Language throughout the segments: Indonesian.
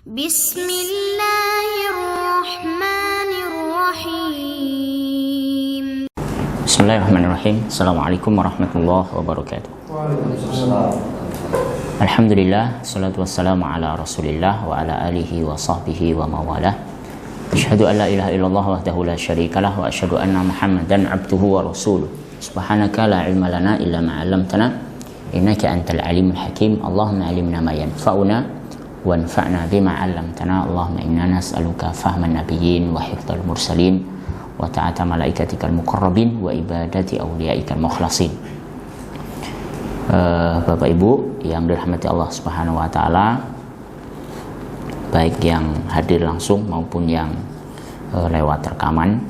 Bismillahirrahmanirrahim. Bismillahirrahmanirrahim. Assalamualaikum warahmatullahi wabarakatuh. Alhamdulillah, salatu wassalamu ala rasulillah wa ala alihi wa sahbihi wa mawalah. Asyhadu an la ilaha illallah wahdahu la syarikalah wa asyhadu anna Muhammadan abduhu wa rasuluh. Subhanaka la ilma lana illa ma 'allamtana innaka antal alimul hakim. Allahumma 'allimna ma yanfa'una wanfa'na bima 'allamtana. Allahumma inna nas'aluka fahman nabiyyin wa hifdzal mursalin wa ta'ata malaikatikal muqarrabin wa ibadati awliyaikal mukhlasin. Bapak Ibu yang dirahmati Allah Subhanahu wa taala, baik yang hadir langsung maupun yang lewat rekaman,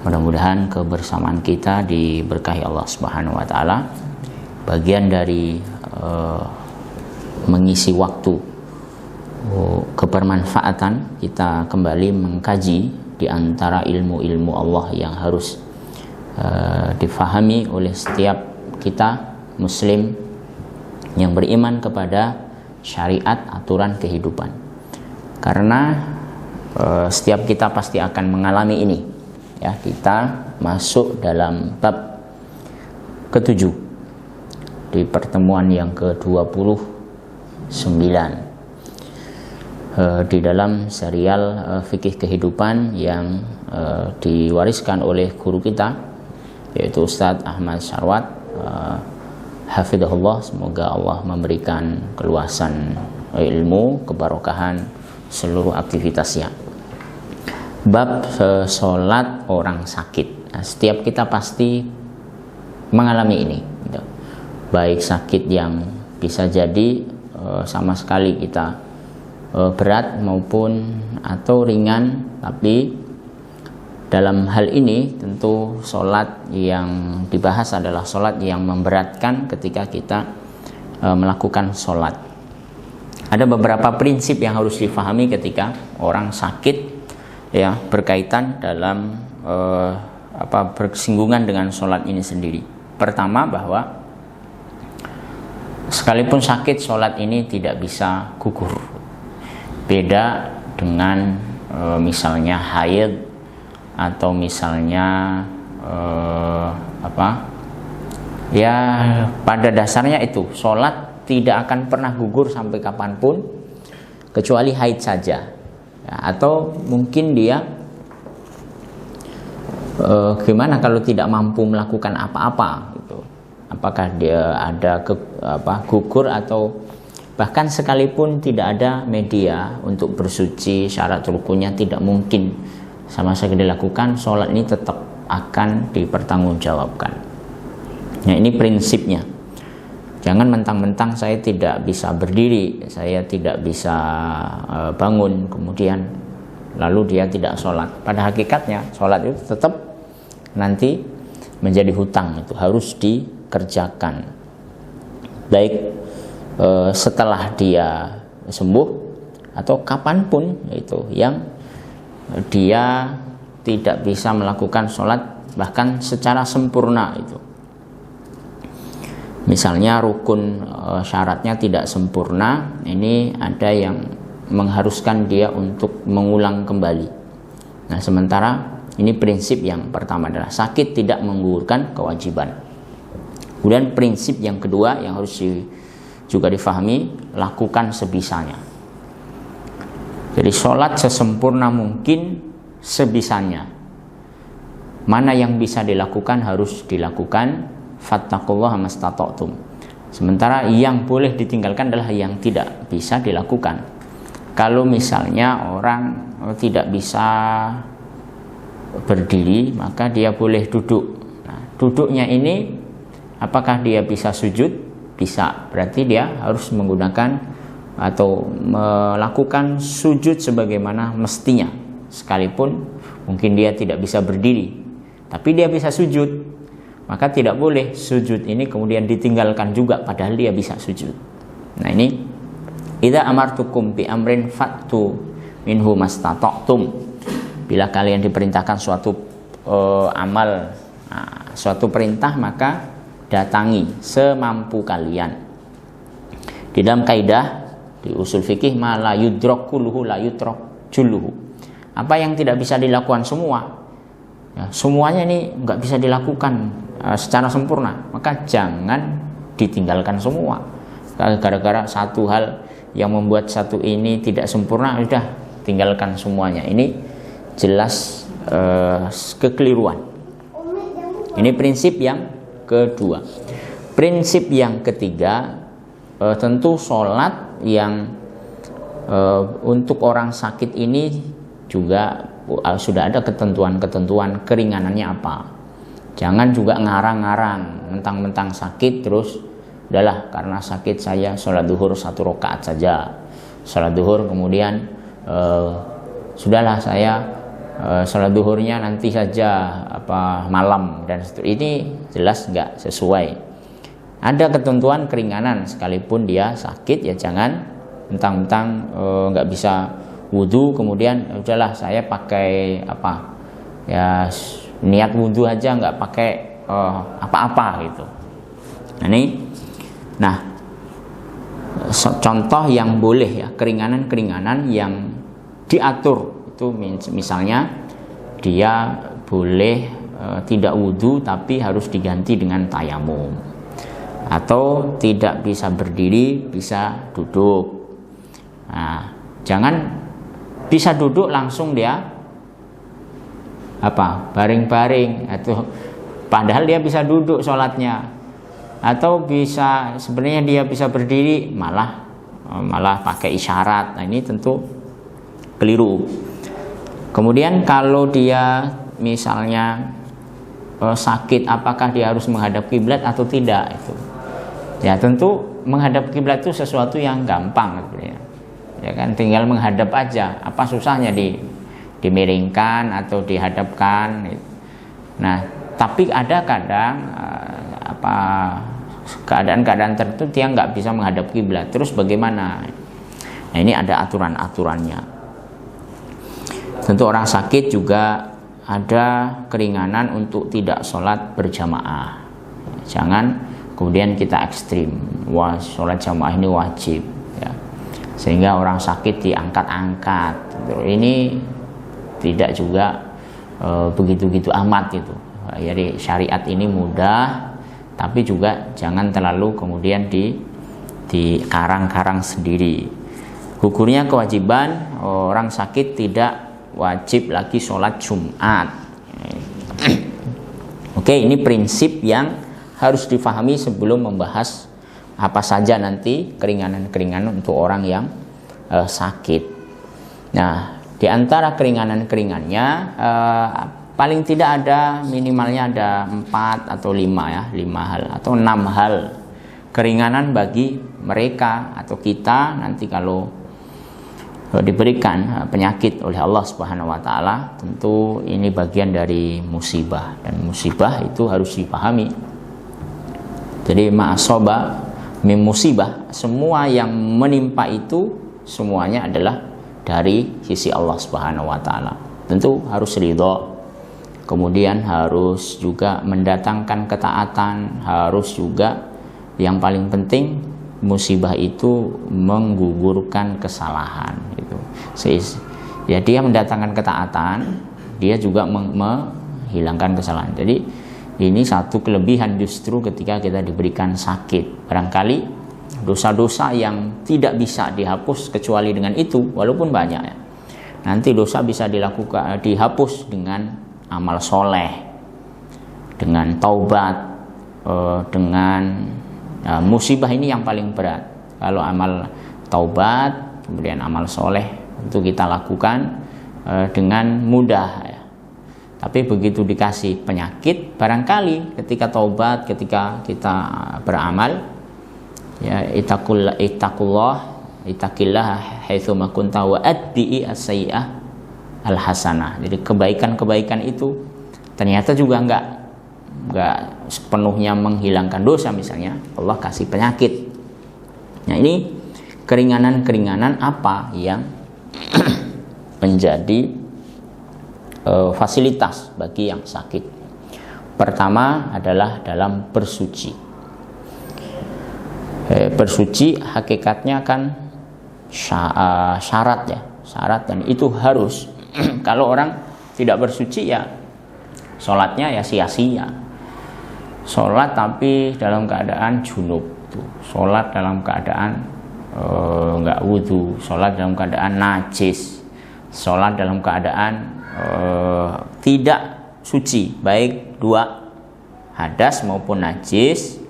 mudah-mudahan kebersamaan kita diberkahi Allah Subhanahu wa taala. Bagian dari mengisi waktu kebermanfaatan, kita kembali mengkaji di antara ilmu-ilmu Allah yang harus difahami oleh setiap kita Muslim yang beriman kepada syariat aturan kehidupan. Karena setiap kita pasti akan mengalami ini. Ya, kita masuk dalam bab ke-7 di pertemuan yang ke-29 di dalam serial fikih kehidupan yang diwariskan oleh guru kita, yaitu Ustadz Ahmad Syarwat hafidhahullah. Semoga Allah memberikan keluasan ilmu, kebarokahan seluruh aktivitasnya. Bab sholat orang sakit. Nah, setiap kita pasti mengalami ini, gitu. Baik sakit yang bisa jadi sama sekali kita berat maupun atau ringan, tapi dalam hal ini tentu sholat yang dibahas adalah sholat yang memberatkan ketika kita melakukan sholat. Ada beberapa prinsip yang harus difahami ketika orang sakit, ya, berkaitan dalam bersinggungan dengan sholat ini sendiri. Pertama, bahwa sekalipun sakit, sholat ini tidak bisa gugur. Beda dengan misalnya haid, atau misalnya ya pada dasarnya itu sholat tidak akan pernah gugur sampai kapanpun kecuali haid saja, ya, atau mungkin dia gimana kalau tidak mampu melakukan apa-apa gitu. Apakah dia ada gugur, atau bahkan sekalipun tidak ada media untuk bersuci, syarat rukunnya tidak mungkin sama sekali dilakukan, sholat ini tetap akan dipertanggungjawabkan. Nah, ini prinsipnya. Jangan mentang-mentang saya tidak bisa berdiri, saya tidak bisa bangun, kemudian lalu dia tidak sholat. Pada hakikatnya sholat itu tetap nanti menjadi hutang, itu harus dikerjakan. Baik setelah dia sembuh atau kapanpun itu yang dia tidak bisa melakukan sholat bahkan secara sempurna itu. Misalnya rukun syaratnya tidak sempurna, ini ada yang mengharuskan dia untuk mengulang kembali. Nah, sementara ini prinsip yang pertama adalah sakit tidak menggugurkan kewajiban. Kemudian prinsip yang kedua yang harus juga difahami, lakukan sebisanya. Jadi sholat sesempurna mungkin, sebisanya. Mana yang bisa dilakukan harus dilakukan. Fattaqullaha mastata'tum. Sementara yang boleh ditinggalkan adalah yang tidak bisa dilakukan. Kalau misalnya orang tidak bisa berdiri, maka dia boleh duduk. Nah, duduknya ini apakah dia bisa sujud? Bisa. Berarti dia harus menggunakan atau melakukan sujud sebagaimana mestinya, sekalipun mungkin dia tidak bisa berdiri tapi dia bisa sujud, maka tidak boleh sujud ini kemudian ditinggalkan juga padahal dia bisa sujud. Nah, ini idza amartukum bi amrin fatu minhu mastata'tum. Bila kalian diperintahkan suatu amal, suatu perintah, maka datangi semampu kalian. Di dalam kaidah Di usul fikih ma la yudrak kulluhu la yutrak julluhu. Apa yang tidak bisa dilakukan semua, ya, semuanya ini nggak bisa dilakukan secara sempurna, maka jangan ditinggalkan semua. Gara-gara satu hal yang membuat satu ini tidak sempurna, sudah tinggalkan semuanya. Ini jelas kekeliruan. Ini prinsip yang kedua. Prinsip yang ketiga, tentu sholat yang untuk orang sakit ini juga sudah ada ketentuan-ketentuan keringanannya apa. Jangan juga ngarang-ngarang, mentang-mentang sakit terus udahlah karena sakit saya sholat duhur 1 rakaat saja. Sholat duhur kemudian sudahlah saya sholat duhurnya nanti saja malam dan seterusnya. Ini jelas nggak sesuai. Ada ketentuan keringanan sekalipun dia sakit, ya jangan mentang-mentang nggak bisa wudhu kemudian udahlah saya pakai ya niat wudhu aja nggak pakai apa-apa gitu. Nah, contoh yang boleh ya, keringanan-keringanan yang diatur itu misalnya dia boleh tidak wudhu tapi harus diganti dengan tayamum, atau tidak bisa berdiri bisa duduk. Nah, jangan bisa duduk langsung dia baring-baring, atau padahal dia bisa duduk sholatnya, atau bisa sebenarnya dia bisa berdiri malah pakai isyarat. Nah, ini tentu keliru. Kemudian kalau dia misalnya sakit, apakah dia harus menghadap kiblat atau tidak? Itu ya tentu menghadap kiblat itu sesuatu yang gampang sebenarnya. Ya kan, tinggal menghadap aja. Apa susahnya dimiringkan atau dihadapkan? Nah, tapi ada kadang keadaan-keadaan tertentu dia nggak bisa menghadap kiblat. Terus bagaimana? Nah, ini ada aturan-aturannya. Tentu orang sakit juga ada keringanan untuk tidak sholat berjamaah. Jangan kemudian kita ekstrim, wah sholat jamaah ini wajib, ya. Sehingga orang sakit diangkat-angkat. Ini tidak juga begitu-gitu amat itu. Jadi syariat ini mudah, tapi juga jangan terlalu kemudian dikarang-karang sendiri. Gugurnya kewajiban, orang sakit tidak wajib lagi sholat Jumat. Oke, ini prinsip yang harus difahami sebelum membahas apa saja nanti keringanan-keringanan untuk orang yang sakit. Nah, di antara keringanan-keringanannya paling tidak ada, minimalnya ada 4 atau 5 ya, 5 hal atau 6 hal keringanan bagi mereka atau kita nanti kalau diberikan penyakit oleh Allah Subhanahu wa taala. Tentu ini bagian dari musibah, dan musibah itu harus dipahami. Jadi ma'asoba min musibah, semua yang menimpa itu semuanya adalah dari sisi Allah Subhanahu wa taala. Tentu harus ridho, kemudian harus juga mendatangkan ketaatan, harus juga yang paling penting musibah itu menggugurkan kesalahan gitu. Ya, dia mendatangkan ketaatan, dia juga menghilangkan kesalahan. Jadi ini satu kelebihan justru ketika kita diberikan sakit. Barangkali dosa-dosa yang tidak bisa dihapus kecuali dengan itu, walaupun banyak ya, nanti dosa bisa dihapus dengan amal soleh, dengan taubat, dengan musibah ini yang paling berat. Kalau amal taubat kemudian amal soleh itu kita lakukan dengan mudah ya. Tapi begitu dikasih penyakit, barangkali ketika taubat, ketika kita beramal ya, ittaqillah haitsu ma kunta wa atbi'i as-sayyi'ah al-hasanah. Jadi kebaikan-kebaikan itu ternyata juga enggak sepenuhnya menghilangkan dosa. Misalnya Allah kasih penyakit. Nah, ini keringanan-keringanan apa yang menjadi fasilitas bagi yang sakit. Pertama adalah dalam bersuci. Bersuci hakikatnya kan syarat ya, syarat, dan itu harus. Kalau orang tidak bersuci ya sholatnya ya sia-sia. Sholat tapi dalam keadaan junub, sholat dalam keadaan nggak wudhu, sholat dalam keadaan najis, sholat dalam keadaan tidak suci, baik dua hadas maupun najis,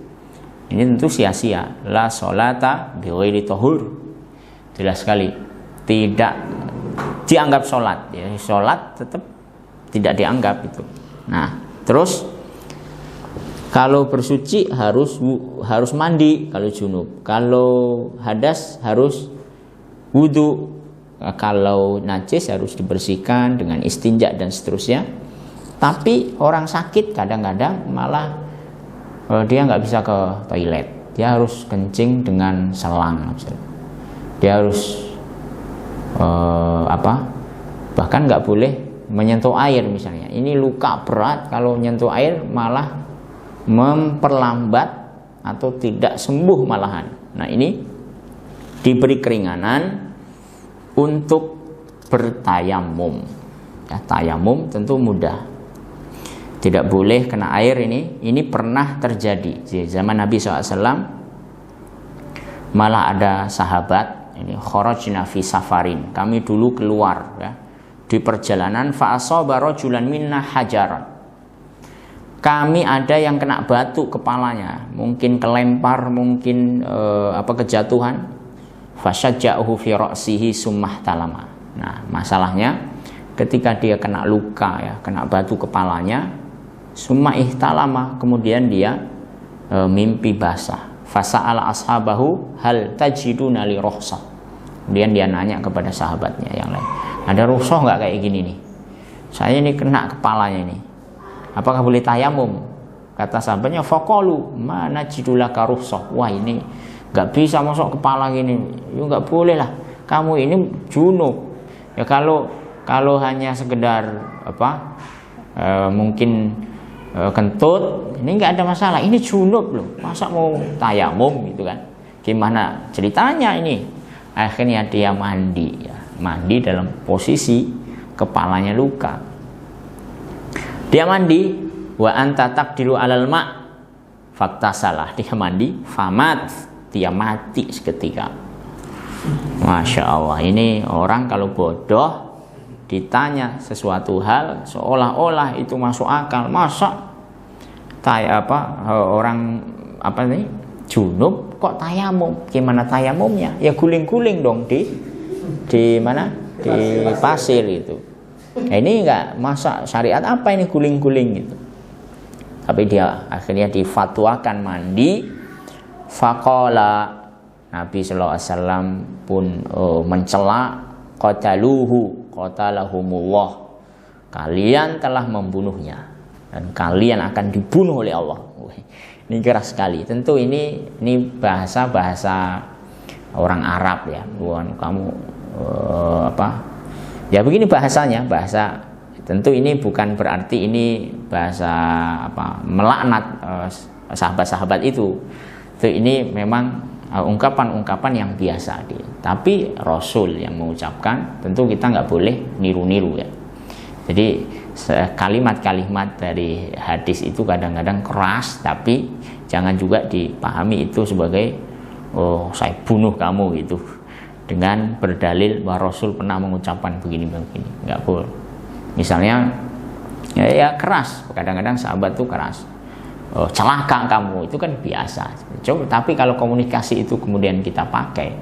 ini tentu sia-sia. La sholata bi ghairi tahur, jelas sekali tidak dianggap sholat, ya, sholat tetap tidak dianggap itu. Nah, terus kalau bersuci harus mandi kalau junub, kalau hadas harus wudhu, kalau najis harus dibersihkan dengan istinja dan seterusnya. Tapi orang sakit kadang-kadang malah dia nggak bisa ke toilet, dia harus kencing dengan selang, dia harus bahkan nggak boleh menyentuh air misalnya. Ini luka berat, kalau menyentuh air malah memperlambat atau tidak sembuh malahan. Nah, ini diberi keringanan untuk bertayamum. Ya, tayamum tentu mudah, tidak boleh kena air. Ini pernah terjadi di zaman Nabi SAW. Malah ada sahabat, ini kharajna fi safarin, kami dulu keluar ya, di perjalanan, fa asaba rajulan minna hajaran, kami ada yang kena batu kepalanya, mungkin kelempar, mungkin kejatuhan. Fasyajja'uhu fi ra'sihi summah talama. Nah, masalahnya ketika dia kena luka ya, kena batu kepalanya, summa ihtalama, kemudian dia mimpi basah. Fasa'ala ashabahu hal tajiduna li rukhsah. Kemudian dia nanya kepada sahabatnya yang lain, ada rukhsah nggak kayak gini nih? Saya ini kena kepalanya ini, apakah boleh tayamum? Kata sahabatnya, faqalu mana jidulaka rukhsah. Wah, ini nggak bisa masuk kepala gini, ya nggak boleh lah, kamu ini junub. Ya kalau hanya sekedar mungkin kentut, ini nggak ada masalah. Ini junub loh, masa mau tayamum gitu kan? Gimana ceritanya ini? Akhirnya dia mandi, ya, mandi dalam posisi kepalanya luka. Dia mandi, wa anta taqdiru alal ma, fakta salah, dia mandi, famat, dia mati seketika. Masya Allah, ini orang kalau bodoh ditanya sesuatu hal seolah-olah itu masuk akal. Masa orang junub kok tayamum? Gimana tayamumnya? Ya guling-guling dong di mana? Di pasir itu. Nah, ini enggak, masa syariat apa ini guling-guling gitu. Tapi dia akhirnya difatwakan mandi. Faqala, Nabi sallallahu alaihi wasallam pun mencela, qatalahumullah, kalian telah membunuhnya dan kalian akan dibunuh oleh Allah. Ini keras sekali. Tentu ini bahasa orang Arab ya. Bukan kamu ya begini bahasanya, bahasa. Tentu ini bukan berarti ini bahasa melaknat sahabat-sahabat itu. Itu ini memang ungkapan-ungkapan yang biasa. Tapi Rasul yang mengucapkan, tentu kita nggak boleh niru-niru ya. Jadi kalimat-kalimat dari hadis itu kadang-kadang keras, tapi jangan juga dipahami itu sebagai saya bunuh kamu gitu, dengan berdalil bahwa Rasul pernah mengucapkan begini-begini. Nggak boleh. Misalnya ya keras, kadang-kadang sahabat itu keras, celaka kamu, itu kan biasa. Coba, tapi kalau komunikasi itu kemudian kita pakai,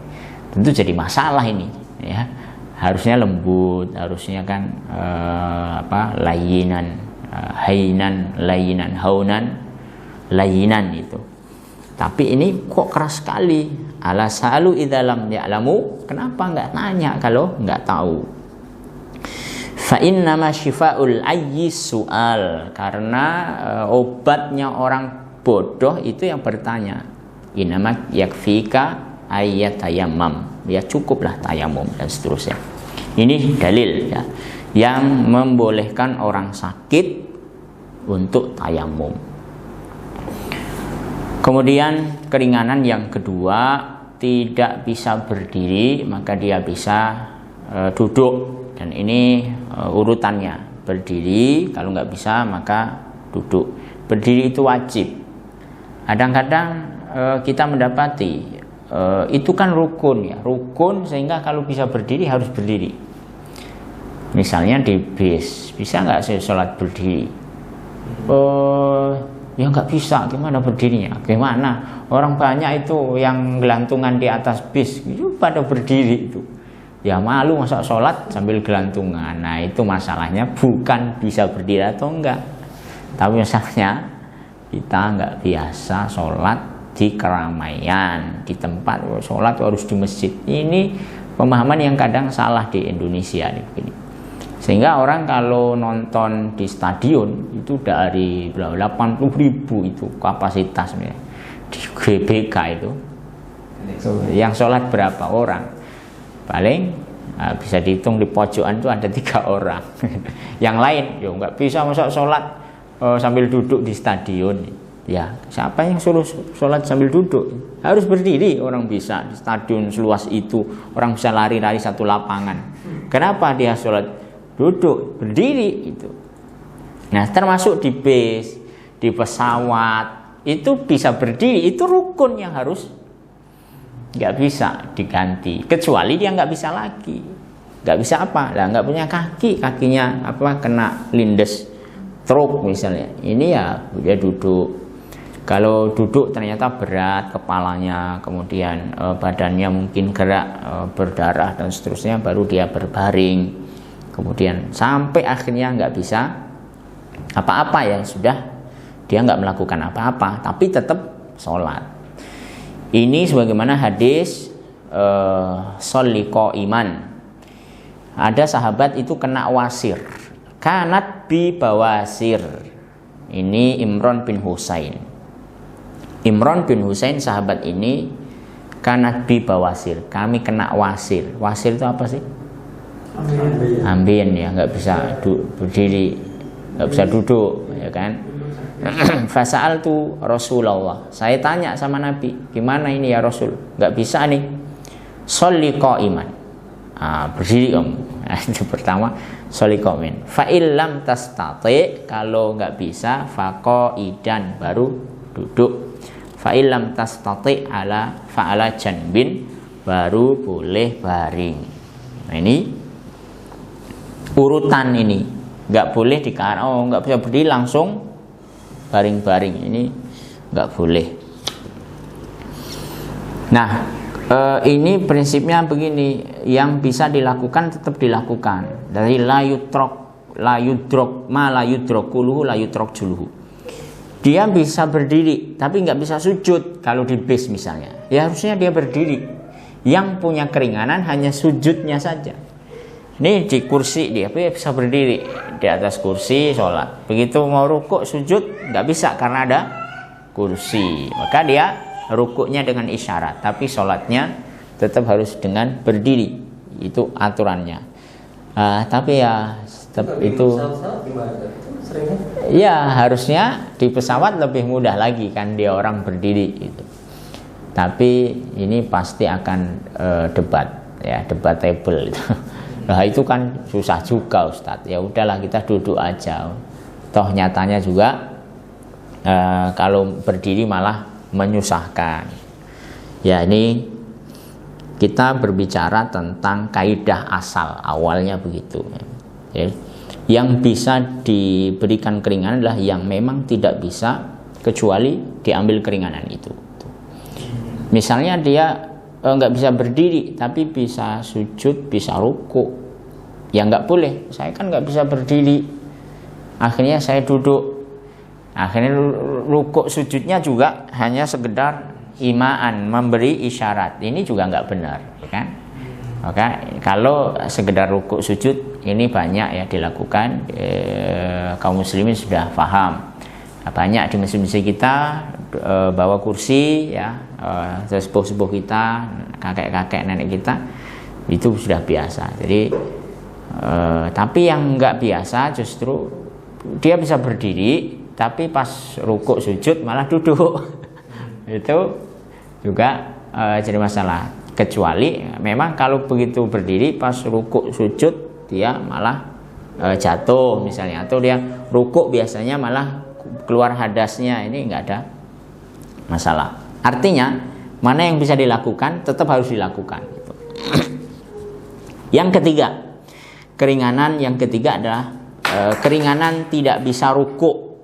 tentu jadi masalah ini ya. Harusnya lembut, harusnya kan layinan, hainan, layinan, haunan, layinan itu. Tapi ini kok keras sekali. Ala salu idza lam ya'lamu, kenapa nggak nanya kalau nggak tahu? Fa innama syifa'ul ayyi su'al, karena obatnya orang bodoh itu yang bertanya. Innama yakfika ayyatayammam, ya cukuplah tayamum dan seterusnya. Ini dalil ya, yang membolehkan orang sakit untuk tayamum. Kemudian keringanan yang kedua, tidak bisa berdiri, maka dia bisa duduk. Dan ini urutannya, berdiri, kalau nggak bisa maka duduk. Berdiri itu wajib. Kadang-kadang kita mendapati itu kan rukun ya, rukun sehingga kalau bisa berdiri harus berdiri. Misalnya di bis, bisa nggak saya sholat berdiri? Ya nggak bisa, gimana berdirinya? Gimana? Orang banyak itu yang gelantungan di atas bis, itu pada berdiri itu. Ya malu masa sholat sambil gelantungan. Nah itu masalahnya bukan bisa berdiri atau enggak, tapi misalnya kita nggak biasa sholat di keramaian, di tempat sholat harus di masjid. Ini pemahaman yang kadang salah di Indonesia nih begini. Sehingga orang kalau nonton di stadion itu dari 80.000 itu kapasitasnya di GBK itu yang sholat berapa orang? Paling bisa dihitung di pojokan itu ada 3 orang. Yang lain ya nggak bisa masa sholat sambil duduk di stadion. Ya siapa yang suruh sholat sambil duduk? Harus berdiri. Orang bisa di stadion seluas itu, orang bisa lari-lari satu lapangan. Kenapa dia sholat duduk? Berdiri itu. Nah termasuk di bis, di pesawat itu bisa berdiri, itu rukun yang harus nggak bisa diganti, kecuali dia nggak bisa lagi. Nggak bisa apa? Lah nggak punya kaki, kakinya apa kena lindes truk misalnya. Ini ya dia duduk. Kalau duduk ternyata berat kepalanya, kemudian badannya mungkin gerak berdarah dan seterusnya, baru dia berbaring. Kemudian sampai akhirnya nggak bisa apa-apa ya sudah, dia nggak melakukan apa-apa, tapi tetap sholat. Ini sebagaimana hadis sholli qa'iman. Ada sahabat itu kena wasir, kanat bi bawasir. Ini Imran bin Husain. Imran bin Husain sahabat ini kanat bi bawasir. Kami kena wasir. Wasir itu apa sih? Ambien ya, nggak bisa berdiri, nggak bisa duduk, ya kan? Fasa'altu Rasulullah. Saya tanya sama Nabi, gimana ini ya Rasul? Nggak bisa nih. Sholli qa'iman. Berdiri kamu. Itu pertama, sholli qa'iman. Fa illam tastati, kalau nggak bisa, faqa'idan, baru duduk. Fa illam tastati fa'ala janbin, baru boleh baring. Nah ini urutan ini, nggak boleh nggak bisa berdiri langsung baring-baring, ini nggak boleh. Nah ini prinsipnya begini, yang bisa dilakukan tetap dilakukan. Dari la yudrok ma la yudrokuluhu la yudrok juluhu. Dia bisa berdiri tapi nggak bisa sujud. Kalau di bis misalnya, ya harusnya dia berdiri. Yang punya keringanan hanya sujudnya saja. Ini di kursi dia bisa berdiri di atas kursi sholat. Begitu mau rukuk sujud nggak bisa karena ada kursi. Maka dia rukuknya dengan isyarat, tapi sholatnya tetap harus dengan berdiri. Itu aturannya. Tapi ya tetap itu. Ya harusnya di pesawat lebih mudah lagi kan, dia orang berdiri itu. Tapi ini pasti akan debat ya, debatable itu. Nah itu kan susah juga Ustadz. Ya udahlah kita duduk aja. Toh nyatanya juga kalau berdiri malah menyusahkan. Ya ini kita berbicara tentang kaidah asal, awalnya begitu. Ya. Yang bisa diberikan keringanan adalah yang memang tidak bisa kecuali diambil keringanan itu. Misalnya dia nggak bisa berdiri tapi bisa sujud, bisa rukuk, ya nggak boleh. Saya kan nggak bisa berdiri, akhirnya saya duduk, akhirnya rukuk sujudnya juga hanya sekedar imaan, memberi isyarat. Ini juga nggak benar, ya kan? Oke, kalau sekedar rukuk sujud ini banyak ya dilakukan, kaum muslimin sudah paham. Banyak di masjid-masjid kita bawa kursi ya, sepuh-sepuh kita, kakek-kakek nenek kita itu sudah biasa. Jadi tapi yang nggak biasa justru dia bisa berdiri tapi pas rukuk sujud malah duduk. Itu juga jadi masalah, kecuali memang kalau begitu berdiri pas rukuk sujud dia malah jatuh misalnya, atau dia rukuk biasanya malah keluar hadasnya, ini nggak ada masalah. Artinya mana yang bisa dilakukan tetap harus dilakukan gitu. Yang ketiga, keringanan yang ketiga adalah keringanan tidak bisa rukuk.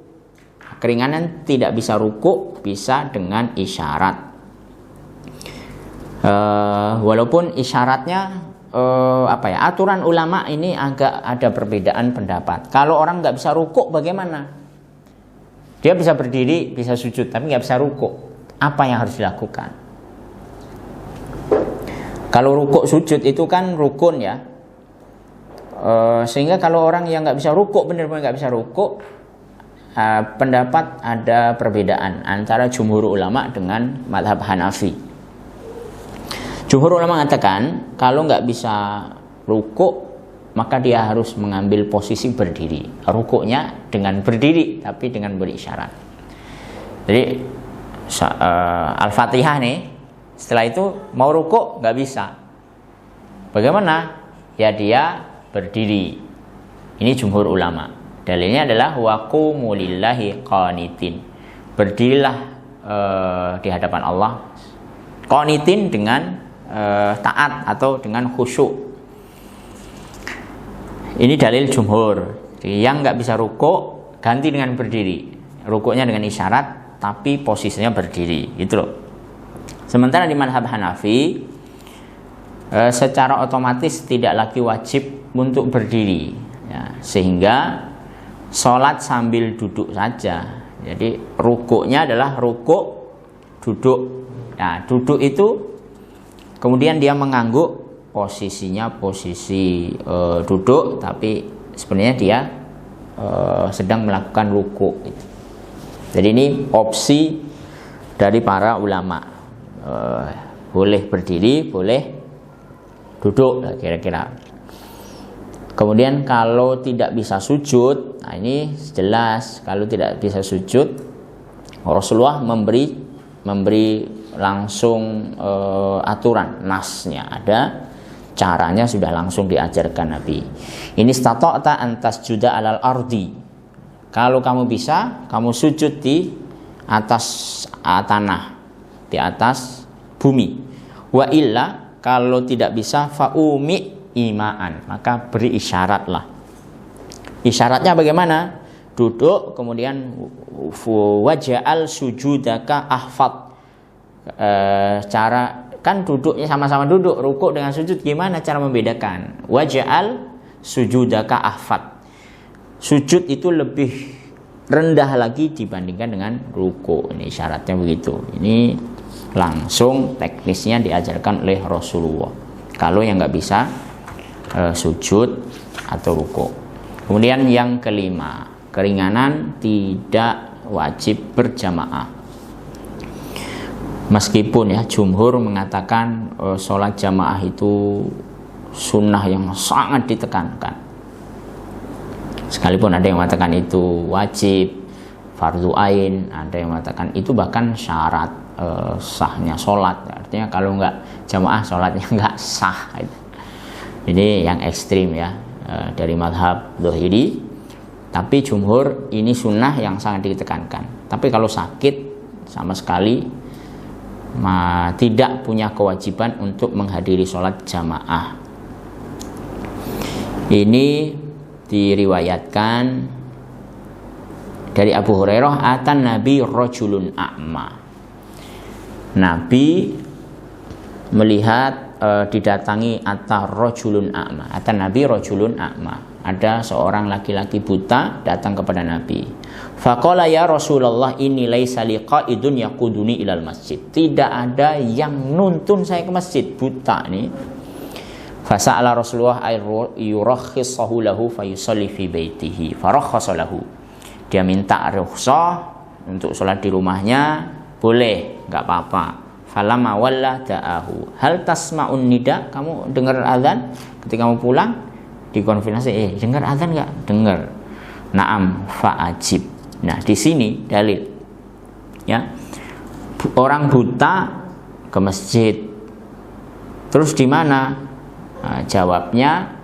Keringanan tidak bisa rukuk bisa dengan isyarat. Walaupun isyaratnya aturan ulama ini agak ada perbedaan pendapat. Kalau orang nggak bisa rukuk bagaimana? Dia bisa berdiri, bisa sujud, tapi nggak bisa rukuk. Apa yang harus dilakukan? Kalau rukuk sujud itu kan rukun ya. Sehingga kalau orang yang nggak bisa rukuk, benar-benar nggak bisa rukuk, pendapat ada perbedaan antara jumhur ulama dengan mazhab Hanafi. Jumhur ulama mengatakan kalau nggak bisa rukuk maka dia harus mengambil posisi berdiri. Rukuknya dengan berdiri tapi dengan beri isyarat. Jadi Al-Fatihah nih, setelah itu mau rukuk nggak bisa. Bagaimana? Ya dia berdiri. Ini jumhur ulama. Dalilnya adalah waqumu lillahi qanitin. Berdirilah di hadapan Allah qanitin dengan taat atau dengan khusyuk. Ini dalil jumhur. Jadi yang nggak bisa rukuk ganti dengan berdiri. Rukuknya dengan isyarat tapi posisinya berdiri, gitu loh. Sementara di mazhab Hanafi secara otomatis tidak lagi wajib untuk berdiri, ya, sehingga sholat sambil duduk saja. Jadi rukuknya adalah rukuk duduk. Nah, duduk itu kemudian dia mengangguk, posisinya posisi duduk, tapi sebenarnya dia sedang melakukan rukuk. Jadi ini opsi dari para ulama, boleh berdiri, boleh duduk, kira-kira. Kemudian kalau tidak bisa sujud, nah ini jelas kalau tidak bisa sujud, Rasulullah memberi langsung aturan, nasnya ada, caranya sudah langsung diajarkan Nabi. Ini stata'ta antas juda alal ardi. Kalau kamu bisa, kamu sujud di atas tanah, di atas bumi. Wa illa, kalau tidak bisa, fa'umi imaan, maka beri isyaratlah. Isyaratnya bagaimana? Duduk, kemudian waja'al sujudaka ahfad. Cara kan duduknya sama-sama duduk, rukuk dengan sujud, gimana cara membedakan? Waja'al sujudaka ahfad. Sujud itu lebih rendah lagi dibandingkan dengan rukuk. Ini syaratnya begitu. Ini langsung teknisnya diajarkan oleh Rasulullah. Kalau yang nggak bisa sujud atau rukuk. Kemudian yang kelima, keringanan tidak wajib berjamaah. Meskipun ya jumhur mengatakan sholat jamaah itu sunnah yang sangat ditekankan. Sekalipun ada yang mengatakan itu wajib, fardu ain, ada yang mengatakan itu bahkan syarat sahnya sholat. Artinya kalau nggak jamaah sholatnya nggak sah. Ini yang ekstrim ya, dari mazhab Dzahiri. Tapi jumhur ini sunnah yang sangat ditekankan. Tapi kalau sakit sama sekali tidak punya kewajiban untuk menghadiri sholat jamaah. Ini diriwayatkan dari Abu Hurairah, atan Nabi rajulun a'ma. Nabi melihat didatangi rajulun a'ma. Atan Nabi rajulun a'ma. Ada seorang laki-laki buta datang kepada Nabi. Faqala ya Rasulullah inni laisa liqa'idun yaquduni ilal masjid. Tidak ada yang nuntun saya ke masjid, buta nih. Fasa'ala Rasulullah yurakhkhisahu lahu fayusalli fi baitihi farakhkhasa lahu. Dia minta rukhsah untuk sholat di rumahnya, boleh, enggak apa-apa. Falamma walla da'ahu. Hal tasma'un nida? Kamu dengar azan ketika kamu pulang? Dikonfirmasi, dengar azan enggak? Dengar. Naam fa'ajib. Nah, di sini dalil. Ya. Orang buta ke masjid. Terus di mana? Nah, jawabnya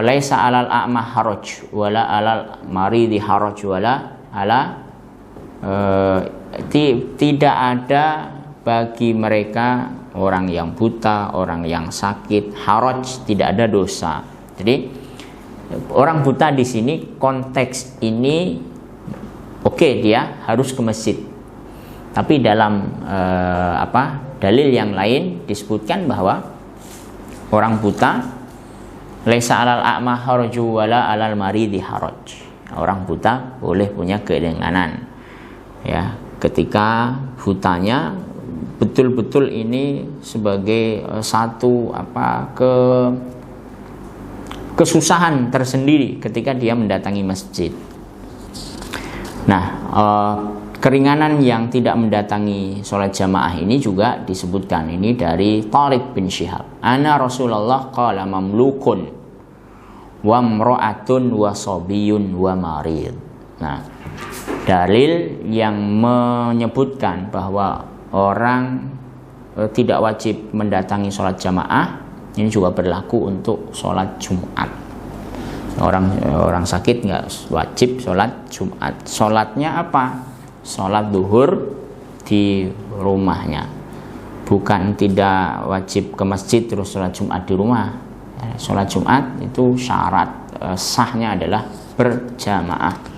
laisa alal a'ma haraj wala alal maridi haraj wala ala tidak ada bagi mereka orang yang buta, orang yang sakit, haraj, tidak ada dosa. Jadi orang buta di sini konteks ini oke, dia harus ke masjid. Tapi dalam dalil yang lain disebutkan bahwa orang buta laisa alal a'ma haraju wala alal maridi haraj. Orang buta boleh punya keringanan. Ya, ketika butanya betul-betul ini sebagai satu kesusahan tersendiri ketika dia mendatangi masjid. Nah, keringanan yang tidak mendatangi sholat jamaah ini juga disebutkan. Ini dari Tariq bin Syihab. Ana Rasulullah qala mamlukun wa mra'atun wa sabiyun wa marid. Nah, dalil yang menyebutkan bahwa orang tidak wajib mendatangi sholat jamaah ini juga berlaku untuk sholat Jumat. Orang sakit nggak wajib sholat Jumat. Sholatnya apa? Sholat duhur di rumahnya. Bukan tidak wajib ke masjid terus sholat Jumat di rumah. Sholat Jumat itu syarat sahnya adalah berjamaah.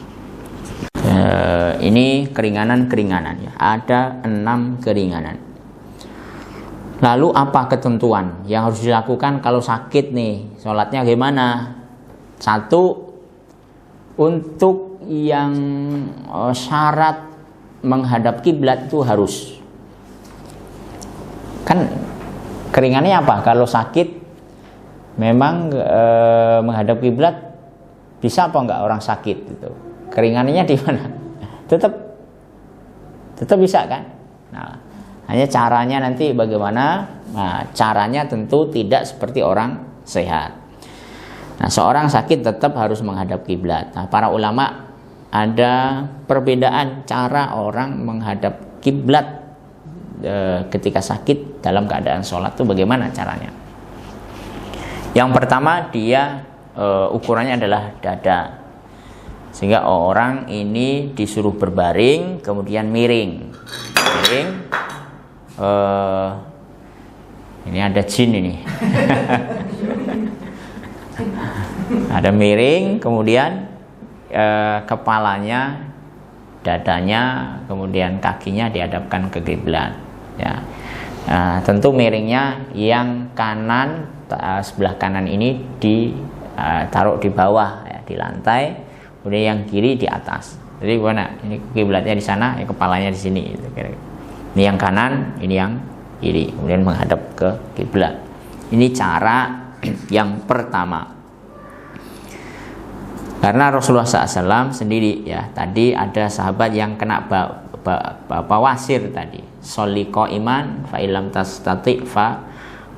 Ini keringanan-keringanan ya. Ada 6 keringanan. Lalu apa ketentuan yang harus dilakukan kalau sakit nih? Sholatnya gimana? 1, untuk yang syarat menghadap kiblat itu harus. Kan keringannya apa? Kalau sakit memang menghadap kiblat bisa apa enggak orang sakit itu? Keringanannya di mana? Tetap bisa kan? Nah, hanya caranya nanti bagaimana? Nah, caranya tentu tidak seperti orang sehat. Nah, seorang sakit tetap harus menghadap kiblat. Nah, para ulama ada perbedaan cara orang menghadap kiblat ketika sakit dalam keadaan sholat itu bagaimana caranya? Yang pertama, dia ukurannya adalah dada. Sehingga orang ini disuruh berbaring, kemudian miring. Ini ada jin ini. Ada miring, kemudian kepalanya, dadanya, kemudian kakinya dihadapkan ke kiblat. Ya. Tentu miringnya yang kanan, sebelah kanan ini ditaruh di bawah, ya, di lantai. Kemudian yang kiri di atas. Jadi gimana? Ini kiblatnya di sana, ya kepalanya di sini. Ini yang kanan, ini yang kiri. Kemudian menghadap ke kiblat. Ini cara yang pertama. Karena Rasulullah SAW sendiri ya, tadi ada sahabat yang kena bawasir tadi. Sholli qa'iman fa illam tastati' fa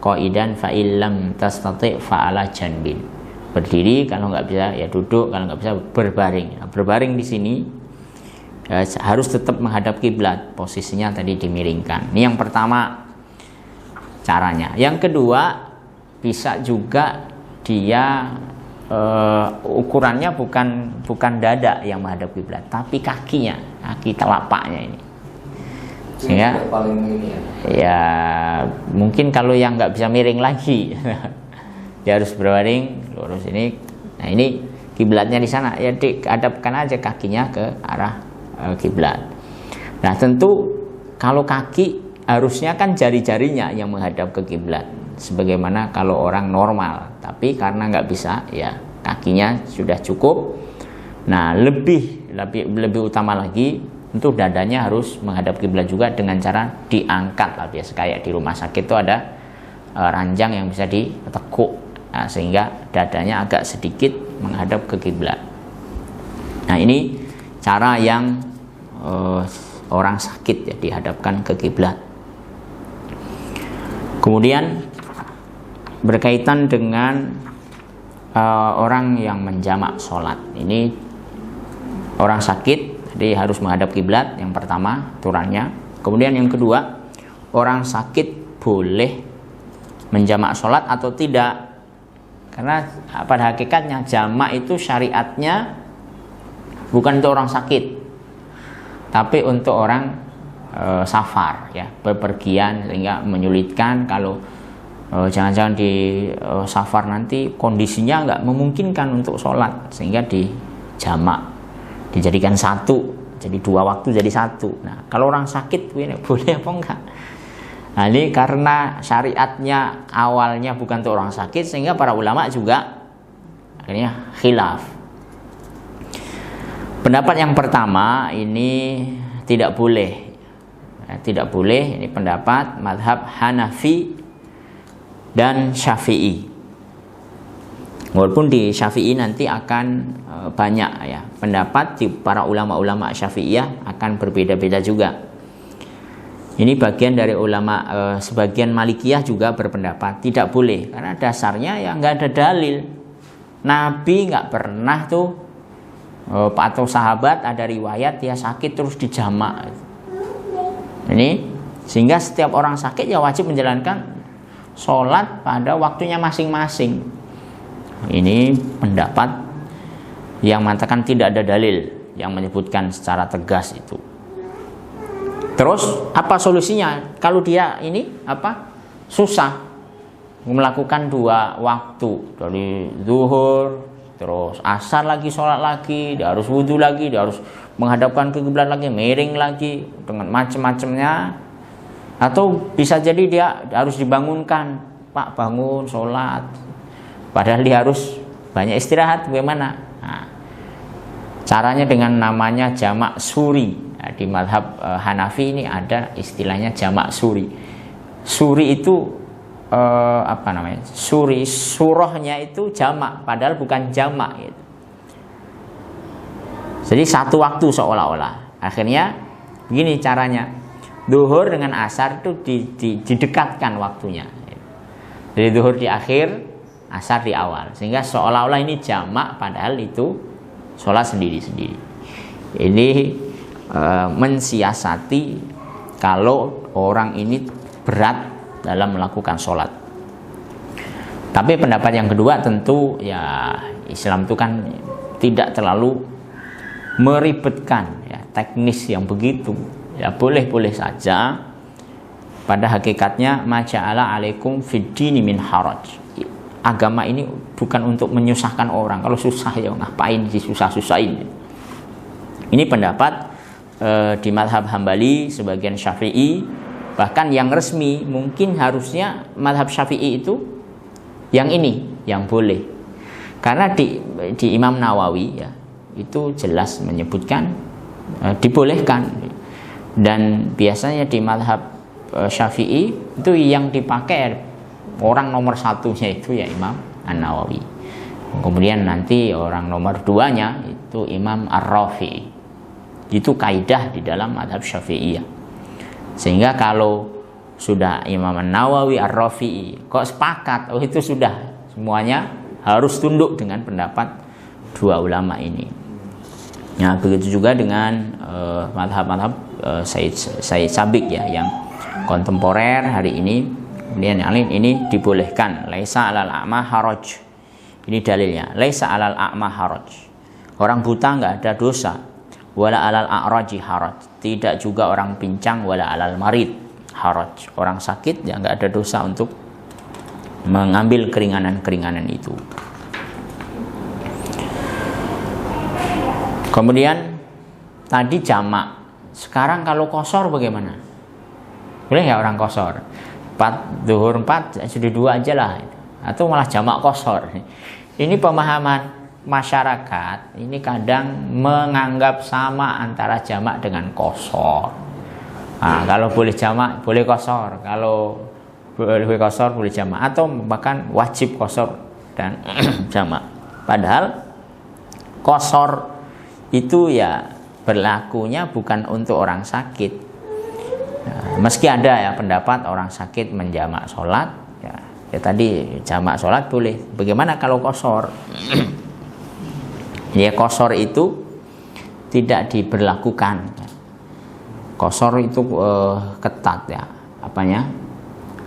qa'idan fa illam tastati' fa ala janbin. Berdiri, kalau nggak bisa ya duduk, kalau nggak bisa berbaring. Nah, berbaring di sini harus tetap menghadap kiblat, posisinya tadi dimiringkan. Ini yang pertama caranya. Yang kedua, bisa juga dia ukurannya bukan dada yang menghadap kiblat, tapi kakinya, kaki telapaknya ini. Sehingga ya mungkin kalau yang nggak bisa miring lagi. Dia harus berbaring lurus ini. Nah, ini kiblatnya di sana. Ya dihadapkan aja kakinya ke arah kiblat. Nah, tentu kalau kaki harusnya kan jari-jarinya yang menghadap ke kiblat. Sebagaimana kalau orang normal. Tapi karena nggak bisa, ya kakinya sudah cukup. Nah, lebih utama lagi, tentu dadanya harus menghadap kiblat juga dengan cara diangkat lah, biasa kayak di rumah sakit itu ada ranjang yang bisa ditekuk. Nah, sehingga dadanya agak sedikit menghadap ke kiblat. Nah, ini cara yang orang sakit ya dihadapkan ke kiblat. Kemudian berkaitan dengan orang yang menjamak sholat. Ini orang sakit, jadi harus menghadap kiblat. Yang pertama aturannya. Kemudian yang kedua, orang sakit boleh menjamak sholat atau tidak. Karena pada hakikatnya jamak itu syariatnya bukan untuk orang sakit, tapi untuk orang safar, ya, bepergian, sehingga menyulitkan kalau jangan-jangan di safar nanti kondisinya nggak memungkinkan untuk sholat, sehingga dijamak, dijadikan satu, jadi 2 waktu jadi 1. Nah, kalau orang sakit boleh apa enggak? Nah, ini karena syariatnya awalnya bukan untuk orang sakit, sehingga para ulama juga akhirnya khilaf. Pendapat yang pertama ini tidak boleh. Tidak boleh, ini pendapat mazhab Hanafi dan Syafi'i. Walaupun di Syafi'i nanti akan banyak, ya, pendapat di para ulama-ulama Syafi'iyah akan berbeda-beda juga. Ini bagian dari ulama, sebagian Malikiyah juga berpendapat tidak boleh, karena dasarnya ya nggak ada dalil. Nabi nggak pernah tuh atau sahabat ada riwayat dia sakit terus dijamak. Ini sehingga setiap orang sakit ya wajib menjalankan sholat pada waktunya masing-masing. Ini pendapat yang mengatakan tidak ada dalil yang menyebutkan secara tegas itu. Terus apa solusinya? Kalau dia ini susah melakukan 2 waktu, dari zuhur terus asar lagi sholat lagi, dia harus wudhu lagi, dia harus menghadapkan ke kiblat lagi, miring lagi, dengan macam-macamnya. Atau bisa jadi dia harus dibangunkan, Pak bangun sholat, padahal dia harus banyak istirahat, bagaimana? Nah, caranya dengan namanya jamak suri. Nah, di mazhab Hanafi ini ada istilahnya jamak suri. Suri itu suri, surahnya itu jamak, padahal bukan jamak gitu. Jadi 1 waktu seolah-olah. Akhirnya begini caranya, zuhur dengan asar itu didekatkan waktunya. Jadi zuhur di akhir, asar di awal, sehingga seolah-olah ini jamak, padahal itu sholat sendiri-sendiri. Ini mensiasati kalau orang ini berat dalam melakukan sholat. Tapi pendapat yang kedua tentu ya Islam itu kan tidak terlalu meribetkan, ya, teknis yang begitu, ya boleh-boleh saja. Pada hakikatnya maja'ala alaikum fiddini min haraj. Agama ini bukan untuk menyusahkan orang. Kalau susah ya ngapain disusah-susahin. Ini pendapat di mazhab Hambali, sebagian Syafi'i, bahkan yang resmi mungkin harusnya mazhab Syafi'i itu yang ini yang boleh. Karena di Imam Nawawi ya itu jelas menyebutkan dibolehkan, dan biasanya di mazhab Syafi'i itu yang dipakai orang nomor 1-nya itu ya Imam An-Nawawi, kemudian nanti orang nomor 2-nya itu Imam Ar-Rafi'i. Itu kaidah di dalam mazhab Syafi'iyah. Sehingga kalau sudah Imam An-Nawawi, Ar-Rafi'i kok sepakat, oh itu sudah semuanya harus tunduk dengan pendapat 2 ulama ini. Nah, begitu juga dengan mazhab-mazhab Sayyid Sabiq ya, yang kontemporer hari ini. Kemudian yang lain ini dibolehkan, laisa alal a'ma haraj. Ini dalilnya, laisa alal a'ma haraj. Orang buta nggak ada dosa. Wala alal a'raji haraj. Tidak juga orang pincang, wala alal marid haraj. Orang sakit ya nggak ada dosa untuk mengambil keringanan-keringanan itu. Kemudian tadi jamak. Sekarang kalau qashar bagaimana? Boleh ya orang qashar? 4 zuhur 4 sudah 2 aja lah, atau malah jamak qashar. Ini pemahaman masyarakat ini kadang menganggap sama antara jamak dengan qashar. Nah, kalau boleh jamak boleh qashar, kalau boleh qashar boleh jamak, atau bahkan wajib qashar dan jamak. Padahal qashar itu ya berlakunya bukan untuk orang sakit. Nah, meski ada ya pendapat orang sakit menjamak sholat, ya tadi jamak sholat boleh. Bagaimana kalau qashar? Ya qashar itu tidak diberlakukan. Qashar itu ketat ya.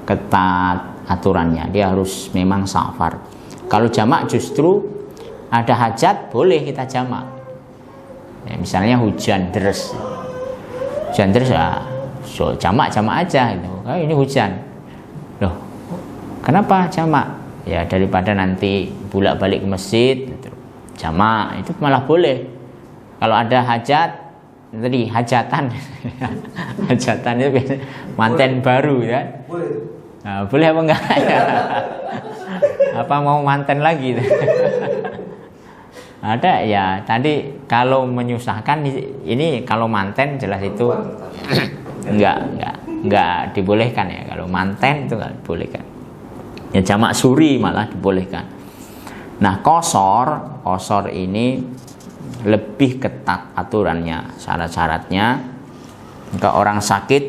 ketat aturannya, dia harus memang safar. Kalau jamak justru ada hajat boleh kita jamak. Ya, misalnya hujan deras ya, so jamak aja itu. Ini hujan. Loh, kenapa jamak? Ya daripada nanti bolak-balik ke masjid gitu. Jamak itu malah boleh. Kalau ada hajat tadi hajatan hajatan itu biasanya manten baru ya. Nah, boleh apa enggak? Apa mau manten lagi? Ada ya, tadi kalau menyusahkan ini kalau manten jelas itu enggak dibolehkan ya. Kalau manten itu enggak dibolehkan. Ya jamak suri malah dibolehkan. Nah, qashar ini lebih ketat aturannya, syarat-syaratnya. Jika orang sakit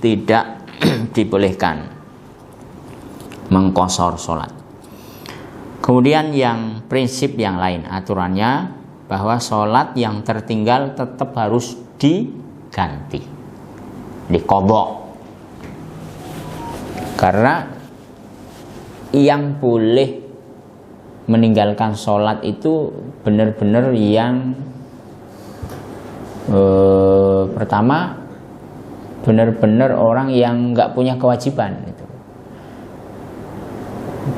tidak dibolehkan mengqashar sholat. Kemudian yang prinsip yang lain aturannya bahwa sholat yang tertinggal tetap harus diganti, diqadha. Karena yang boleh meninggalkan sholat itu benar-benar yang pertama benar-benar orang yang nggak punya kewajiban gitu.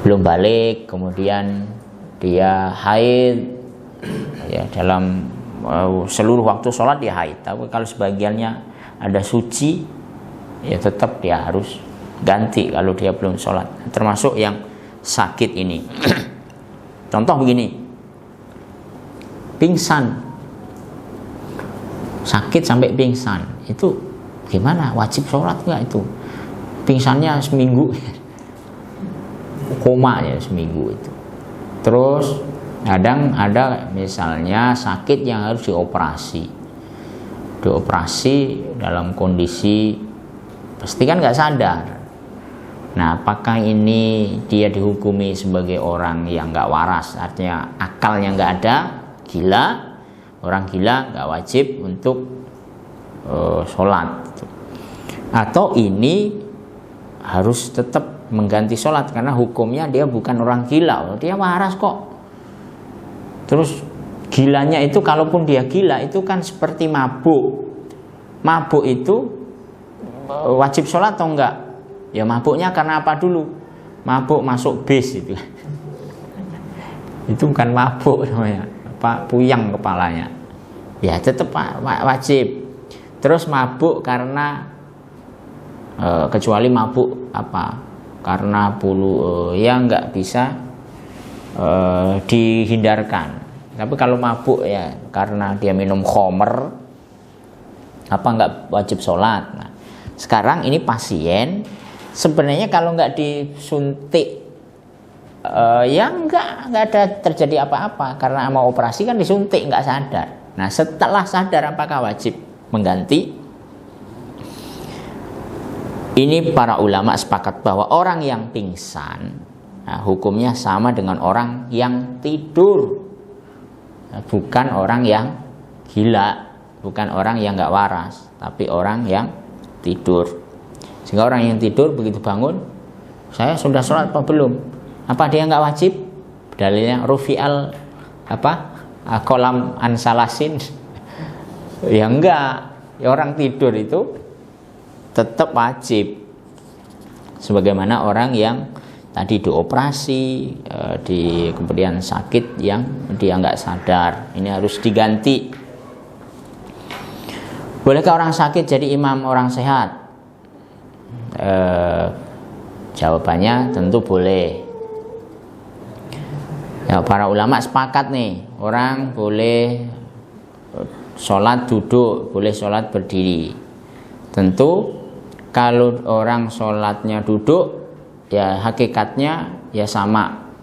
Belum balik, kemudian dia haid ya, dalam seluruh waktu sholat dia haid. Tapi kalau sebagiannya ada suci ya tetap dia harus ganti kalau dia belum sholat, termasuk yang sakit ini. Contoh begini, pingsan, sakit sampai pingsan, itu gimana? Wajib sholat nggak itu? Pingsannya seminggu, koma ya seminggu itu. Terus kadang ada misalnya sakit yang harus dioperasi dalam kondisi pasti kan nggak sadar. Nah, apakah ini dia dihukumi sebagai orang yang nggak waras, artinya akalnya nggak ada, gila? Orang gila nggak wajib untuk sholat, atau ini harus tetap mengganti sholat karena hukumnya dia bukan orang gila, dia waras kok. Terus gilanya itu, kalaupun dia gila itu kan seperti mabuk. Mabuk itu wajib sholat atau enggak? Ya mabuknya karena apa dulu? Mabuk masuk bis itu. Itu bukan mabuk namanya, Pak, puyang kepalanya. Ya tetap wajib. Terus mabuk karena kecuali mabuk apa? Karena ya nggak bisa dihindarkan. Tapi kalau mabuk ya karena dia minum khamr, apa nggak wajib sholat? Nah, sekarang ini pasien sebenarnya kalau nggak disuntik ya nggak ada terjadi apa-apa, karena mau operasi kan disuntik nggak sadar. Nah, setelah sadar apakah wajib mengganti? Ini para ulama sepakat bahwa orang yang pingsan hukumnya sama dengan orang yang tidur, bukan orang yang gila, bukan orang yang nggak waras, tapi orang yang tidur. Sehingga orang yang tidur begitu bangun, saya sudah sholat apa belum? Apa dia nggak wajib? Dalilnya rufi'al kolam ansalasin. Ya enggak, ya orang tidur itu tetap wajib. Sebagaimana orang yang tadi dioperasi, kemudian sakit yang dia nggak sadar, ini harus diganti. Bolehkah orang sakit jadi imam orang sehat? Jawabannya tentu boleh. Ya, para ulama sepakat nih, orang boleh sholat duduk, boleh sholat berdiri. Tentu kalau orang sholatnya duduk, ya hakikatnya ya sama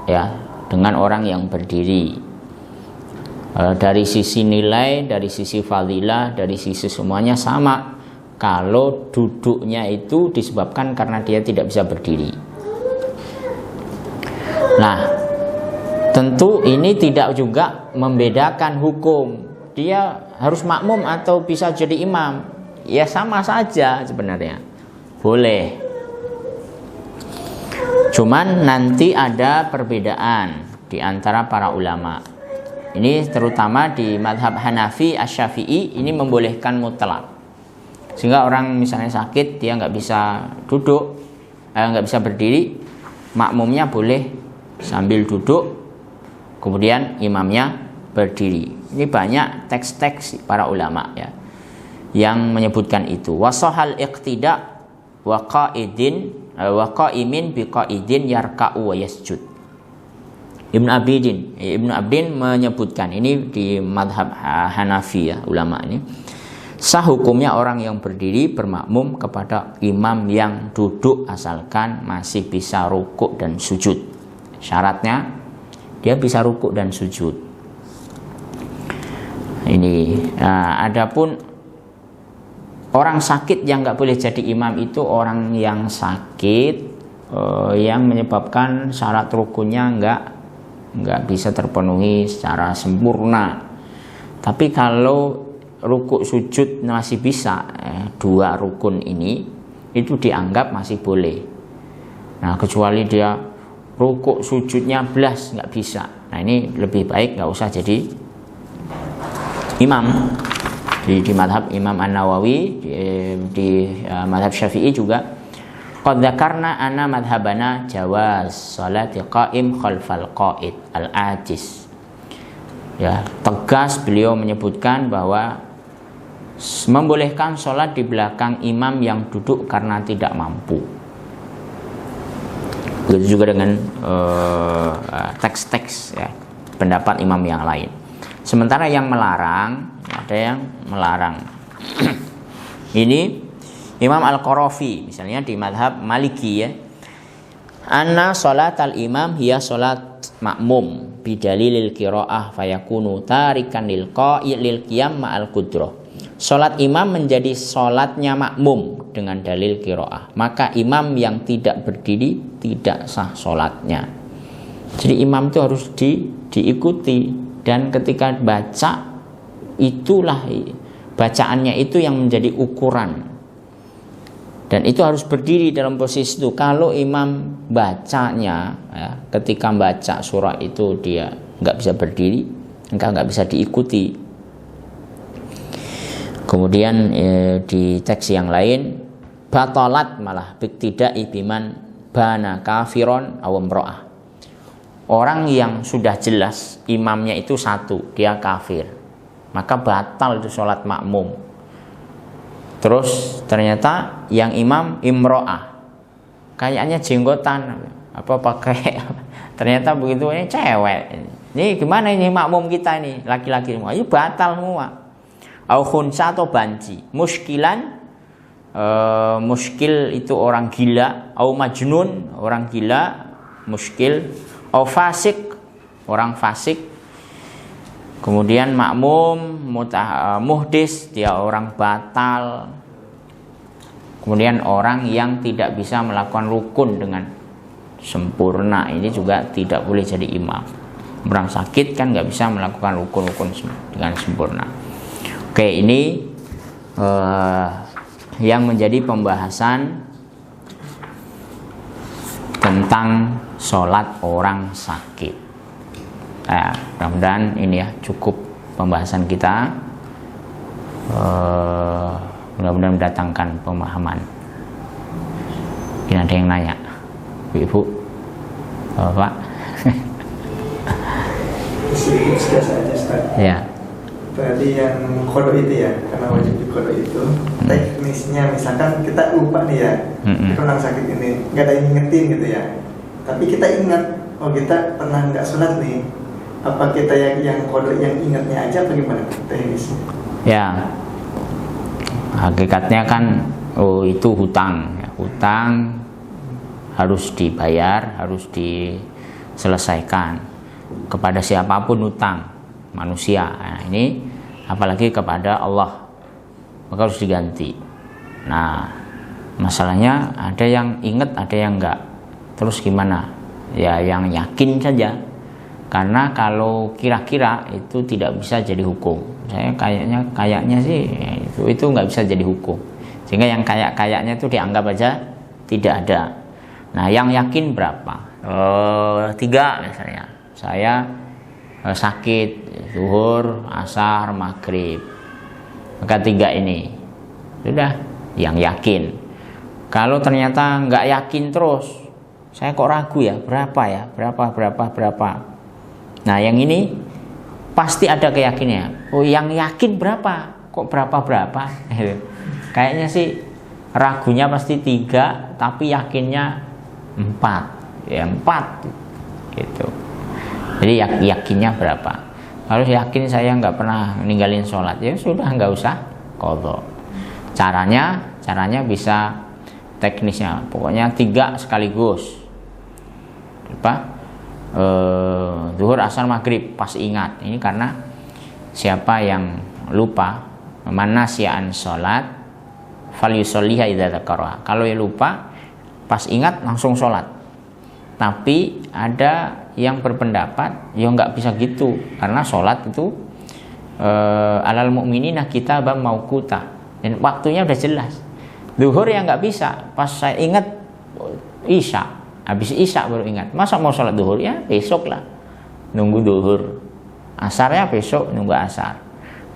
ya dengan orang yang berdiri. Dari sisi nilai, dari sisi fadilah, dari sisi semuanya sama. Kalau duduknya itu disebabkan karena dia tidak bisa berdiri. Nah, tentu ini tidak juga membedakan hukum. Dia harus makmum atau bisa jadi imam. Ya sama saja sebenarnya. boleh. Cuman nanti ada perbedaan di antara para ulama. Ini terutama di madhab Hanafi, Asy-Syafi'i ini membolehkan mutlak. Sehingga orang misalnya sakit, dia nggak bisa duduk, nggak bisa berdiri, makmumnya boleh sambil duduk, kemudian imamnya berdiri. Ini banyak teks-teks para ulama ya yang menyebutkan itu. Wasahal iqtida wa qa'imin bi qa'idin yarka'u wa yasjud. Ibnu Abdin menyebutkan ini di madhab Hanafi ya, ulama ini. Sah hukumnya orang yang berdiri bermakmum kepada imam yang duduk asalkan masih bisa rukuk dan sujud. Syaratnya dia bisa rukuk dan sujud. Ini adapun orang sakit yang nggak boleh jadi imam itu orang yang sakit yang menyebabkan syarat rukunnya nggak bisa terpenuhi secara sempurna. Tapi kalau rukuk sujud masih bisa, dua rukun ini itu dianggap masih boleh. Nah kecuali dia rukuk sujudnya belas nggak bisa, nah ini lebih baik nggak usah jadi imam. Di madhab Imam An-Nawawi, di madhab Syafi'i juga qad dzakarna anna madhabana jawaz salati qa'im khalfal qa'id al-ajiz. Ya, tegas beliau menyebutkan bahwa membolehkan sholat di belakang imam yang duduk karena tidak mampu. Begitu juga dengan teks-teks ya, pendapat imam yang lain. Sementara yang melarang, ada yang melarang. Ini Imam Al-Qarafi misalnya di madhab Maliki ya. Anna sholatal imam hiya sholat makmum bidalilil qiraah fayakunu tarikan lil qiyam ma'al qudrah. Sholat imam menjadi sholatnya makmum dengan dalil qiraah. Maka imam yang tidak berdiri tidak sah sholatnya. Jadi imam itu harus diikuti. Dan ketika baca, itulah bacaannya itu yang menjadi ukuran. Dan itu harus berdiri dalam posisi itu. Kalau imam bacanya ya, ketika baca surah itu dia nggak bisa berdiri, nggak bisa diikuti. Kemudian di teks yang lain, batalat malah biktidai biman bana kafiron awamro'ah. Orang yang sudah jelas imamnya itu satu, dia kafir, maka batal itu sholat makmum. Terus ternyata yang imam imro'ah, kayaknya jenggotan, apa pakai, ternyata begitu ini cewek. Ini gimana ini makmum kita ini laki-laki semua? Ini batal semua. Au khunsa atau banci, muskilan, muskil itu orang gila, au majnun orang gila, muskil. Fasik, orang fasik. Kemudian makmum, muhdis, dia orang batal. Kemudian orang yang tidak bisa melakukan rukun dengan sempurna, ini juga tidak boleh jadi imam. Orang sakit kan nggak bisa melakukan rukun-rukun dengan sempurna. Oke, ini yang menjadi pembahasan tentang sholat orang sakit. Mudah-mudahan ini ya cukup pembahasan kita. Mudah-mudahan mendatangkan pemahaman. Mungkin ada yang nanya, Ibu, Bapak. Sedikit saja, Ustaz. Ya. Berarti yang kodok itu ya, karena wajib di kodok itu teknisnya misalkan kita lupa nih ya, kita orang sakit ini nggak ada yang ngingetin gitu ya, tapi kita ingat, oh kita pernah nggak sholat nih, apa kita yang kodok yang ingatnya aja apa gimana teknisnya? Ya, hakikatnya kan itu hutang, hutang harus dibayar, harus diselesaikan kepada siapapun hutang. Manusia, nah, ini apalagi kepada Allah, maka harus diganti. Nah, masalahnya ada yang ingat, ada yang enggak. Terus gimana? Ya yang yakin saja. Karena kalau kira-kira itu tidak bisa jadi hukum. Saya kayaknya sih itu enggak bisa jadi hukum. Sehingga yang kayak-kayaknya itu dianggap aja tidak ada. Nah, yang yakin berapa? 3 misalnya. Saya sakit zuhur, asar, maghrib. Maka 3 ini sudah yang yakin. Kalau ternyata nggak yakin terus, saya kok ragu ya, berapa. Nah, yang ini pasti ada keyakinannya. Oh, yang yakin berapa? Kok berapa? Kayaknya sih ragunya pasti 3, tapi yakinnya 4. Ya 4 gitu. Jadi yakinnya berapa? Kalau yakin saya nggak pernah ninggalin sholat, ya sudah nggak usah qadha. Caranya bisa teknisnya. Pokoknya 3 sekaligus. Zuhur, asar, maghrib pas ingat. Ini karena siapa yang lupa, manasya an sholat falyusolliha idza dzakara. Kalau yang lupa pas ingat langsung sholat. Tapi ada yang berpendapat ya nggak bisa gitu, karena sholat itu alal mu'minina kitaban mauquta, dan waktunya udah jelas. Zuhur ya nggak bisa, pas saya ingat isya, habis isya baru ingat. Masa mau sholat zuhur? Ya besok lah, nunggu zuhur. Asarnya besok, nunggu asar.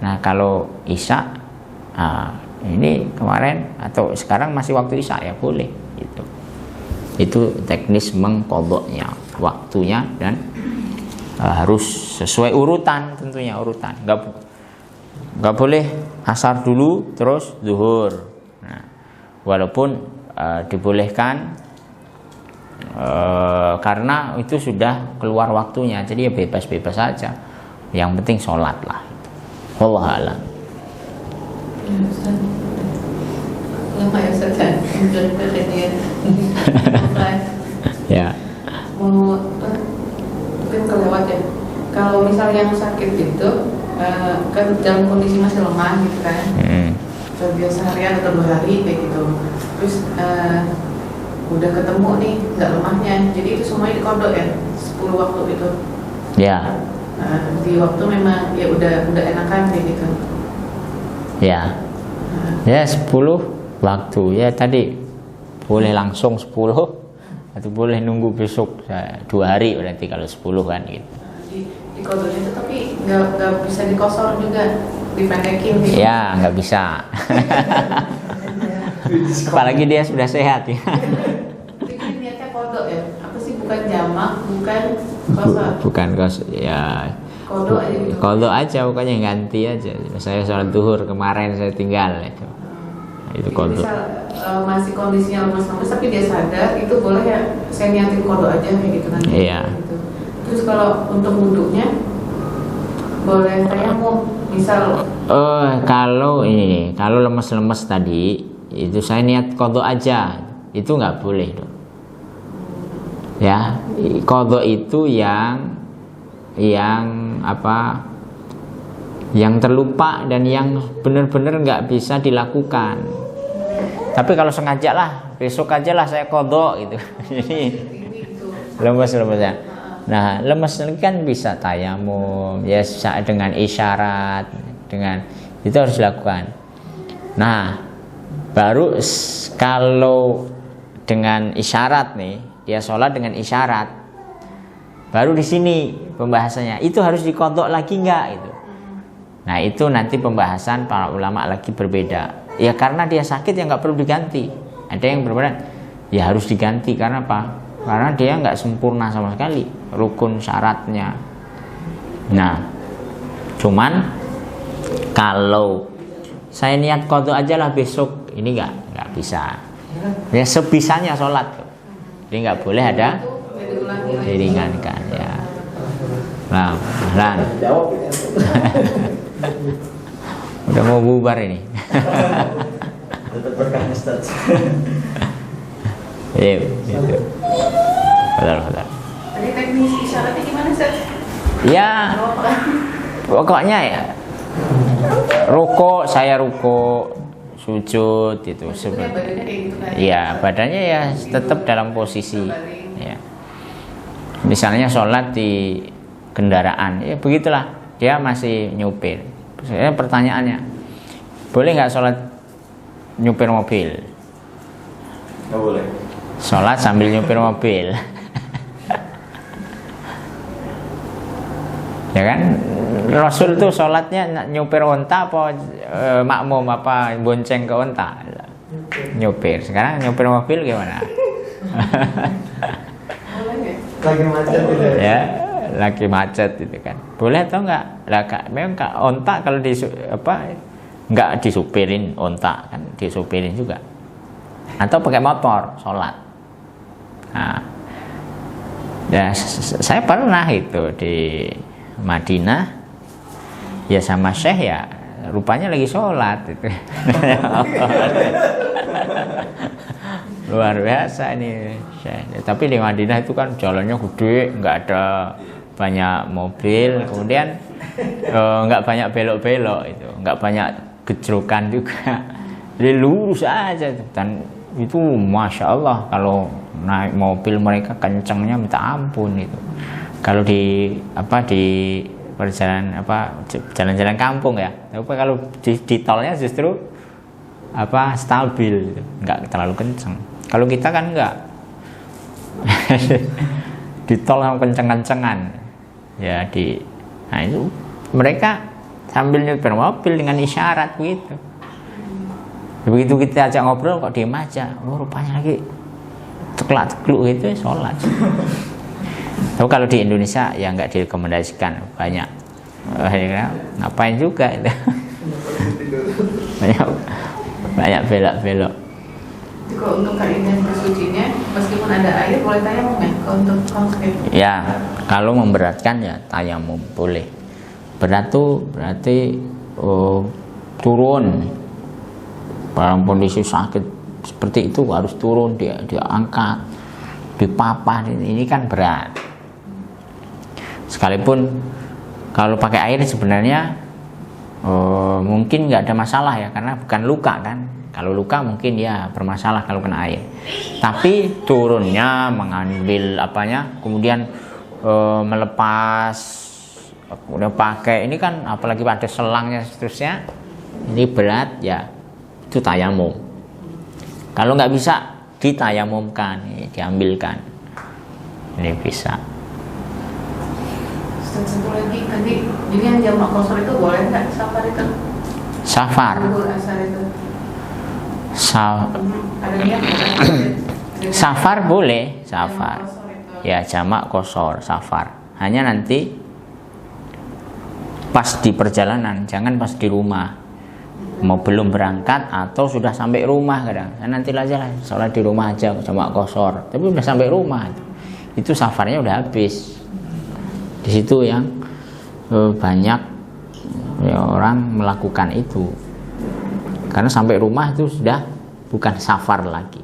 Nah, kalau isya, ini kemarin atau sekarang masih waktu isya, ya boleh gitu. Itu teknis mengqadhanya, waktunya, dan harus sesuai urutan, tentunya urutan. Nggak boleh asar dulu terus zuhur. Nah, walaupun dibolehkan karena itu sudah keluar waktunya, jadi ya bebas-bebas saja. Yang penting sholat lah. Wallahu a'lam. Lama ya Ustaz, Ya. Mungkin kelewat ya. Kalau misalnya yang sakit itu kan dalam kondisi masih lemah gitu kan, biasa harian atau 2 hari kayak gitu, terus udah ketemu nih nggak lemahnya, jadi itu semuanya dikodok ya 10 waktu itu. Ya. Di waktu memang ya udah enakan kayak gitu. Ya. Ya 10 waktu ya tadi, boleh langsung 10 atau boleh nunggu besok 2 hari, berarti kalau 10 kan gitu. Di kodoknya itu tapi nggak bisa dikosor juga, dipendekin gitu. Ya nggak bisa. Apalagi dia sudah sehat ya. Ini niatnya kodok ya, apa sih, bukan jamak, bukan kosor. Bukan kosor ya. Kodok aja gitu. Kodok aja, pokoknya ganti aja. Saya sholat zuhur kemarin saya tinggal itu. Itu kodok. Misal masih kondisinya lemas-lemas tapi dia sadar, itu boleh ya saya niatin kodok aja kayak gitu nanti. Iya. Gitu. Terus kalau untuk wudhunya boleh tayamum misal. Kalau ini, kalau lemes-lemes tadi itu saya niat kodok aja, itu nggak boleh dong. Ya, kodok itu yang apa? Yang terlupa dan yang benar-benar nggak bisa dilakukan. Tapi kalau sengaja lah, besok aja lah saya kodok gitu. Jadi lemes ya. Nah, lemes kan bisa tayamum, ya dengan isyarat, dengan itu harus dilakukan. Nah, baru kalau dengan isyarat nih, dia sholat dengan isyarat, baru di sini pembahasannya itu harus dikodok lagi nggak itu. Nah, itu nanti pembahasan para ulama lagi berbeda. Ya karena dia sakit ya nggak perlu diganti. Ada yang berpendapat ya harus diganti, karena apa? Karena dia nggak sempurna sama sekali rukun syaratnya. Nah, cuman kalau saya niat qadha aja lah besok, ini nggak bisa. Ya sebisanya sholat, jadi nggak boleh ada diringankan ya. Nah, udah mau bubar ini. Tetap berkah Ustaz. Iya, gitu. Betul. Tadi teknis isyaratnya gimana Ustaz? Ya, pokoknya ya ruko, saya ruko, sujud itu seperti. Iya, badannya ya tetap dalam posisi. Ya. Misalnya sholat di kendaraan, ya begitulah. Dia masih nyupir. Pertanyaannya, boleh nggak sholat nyupir mobil. Nggak boleh. Sholat sambil nyupir mobil. Ya kan, Rasul tuh sholatnya nyupir onta apa makmum apa bonceng ke onta? Nyupir. Sekarang nyupir mobil gimana? Lagi macet gitu Ya, lagi macet gitu kan. Boleh atau enggak? Lah memang onta kalau enggak disupirin onta kan, disupirin juga. Atau pakai motor sholat. Nah, ya saya pernah itu di Madinah ya sama Syekh ya rupanya lagi sholat itu. Luar biasa ini Syekh. Tapi di Madinah itu kan jalannya gede, nggak ada banyak mobil, kemudian nggak banyak belok-belok itu, nggak banyak gejrukan juga, jadi lurus aja dan itu masya Allah kalau naik mobil mereka kencengnya minta ampun itu. Kalau di perjalanan jalan-jalan kampung ya, tapi kalau di tolnya justru stabil gitu, nggak terlalu kenceng. Kalau kita kan nggak di tol yang kenceng-kencengan ya nah itu mereka sambil nyetir mobil dengan isyarat begitu. Begitu kita ajak ngobrol kok diem aja, rupanya lagi teklak-tekluk gitu sholat. Tapi kalau di Indonesia ya nggak direkomendasikan, banyak ngapain juga itu. banyak belok-belok. Kalau untuk keinginan bersucinya meskipun ada air boleh tayamum ya? Kalau untuk konsep Ya kalau memberatkan ya tayamum boleh. Berat tuh berarti turun dalam kondisi sakit seperti itu harus turun, dia angkat, dipapah, ini kan berat. Sekalipun kalau pakai air sebenarnya mungkin nggak ada masalah ya, karena bukan luka kan. Kalau luka mungkin ya bermasalah kalau kena air. Tapi turunnya mengambil kemudian melepas, kemudian pakai ini kan apalagi pada selangnya seterusnya, ini berat ya, itu tayamum. Kalau nggak bisa ditayamumkan, diambilkan, ini bisa. Satu lagi tadi, jadi yang jamak kosor itu boleh nggak safar itu? Safar. Asar itu. Ada niat Safar boleh, safar. Ya jamak kosor, safar. Hanya nanti pas di perjalanan, jangan pas di rumah. Mau belum berangkat atau sudah sampai rumah kadang. Nanti aja lah, sholat di rumah aja jamak kosor. Tapi udah sampai rumah, itu safarnya udah habis. Di situ yang banyak ya, orang melakukan itu. Karena sampai rumah itu sudah bukan safar lagi.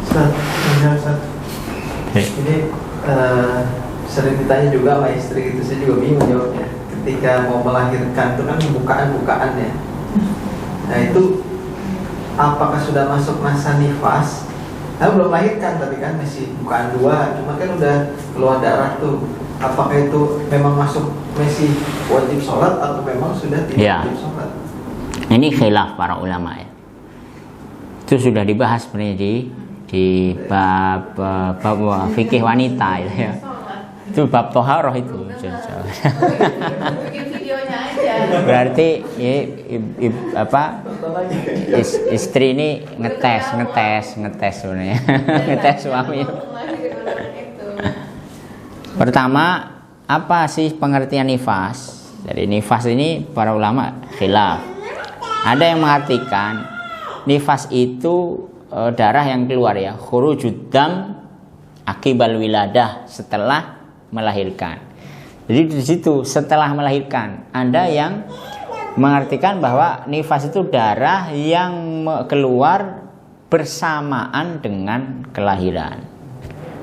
Ustaz. Ini sering ditanya juga sama istri gitu, saya juga bingung jawabnya. Ketika mau melahirkan itu kan bukaan ya. Nah itu apakah sudah masuk masa nifas? Belum melahirkan tapi kan masih bukaan 2, cuma kan udah keluar darah tuh. Apakah itu memang masuk masih wajib sholat atau memang sudah tidak wajib sholat? Ini khilaf para ulama ya. Itu sudah dibahas sebenarnya di bab fikih wanita ya. Itu bab toharoh itu. bikin videonya aja. Berarti istri ini ngetes sebenarnya. Ngetes suami. Pertama, apa sih pengertian nifas? Jadi nifas ini para ulama khilaf. Ada yang mengartikan nifas itu darah yang keluar ya, khurujud dam akibal wiladah, setelah melahirkan. Jadi di situ setelah melahirkan. Ada yang mengartikan bahwa nifas itu darah yang keluar bersamaan dengan kelahiran.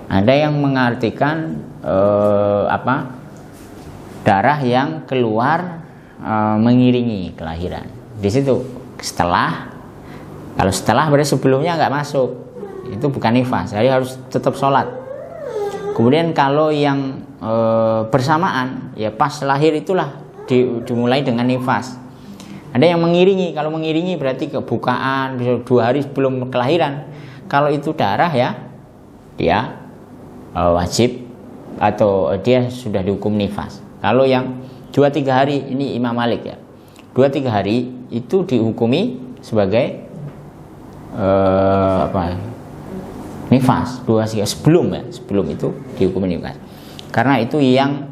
Ada yang mengartikan darah yang keluar mengiringi kelahiran. Di situ setelah, kalau setelah berarti sebelumnya nggak masuk, itu bukan nifas, jadi harus tetap sholat. Kemudian kalau yang bersamaan, ya pas lahir itulah dimulai dengan nifas. Ada yang mengiringi. Kalau mengiringi berarti kebukaan 2 hari sebelum kelahiran. Kalau itu darah ya, dia wajib atau dia sudah dihukum nifas. Kalau yang 2-3 hari, ini Imam Malik ya, 2-3 hari itu dihukumi sebagai nifas. 2-3 sebelum itu dihukumi nifas. Karena itu yang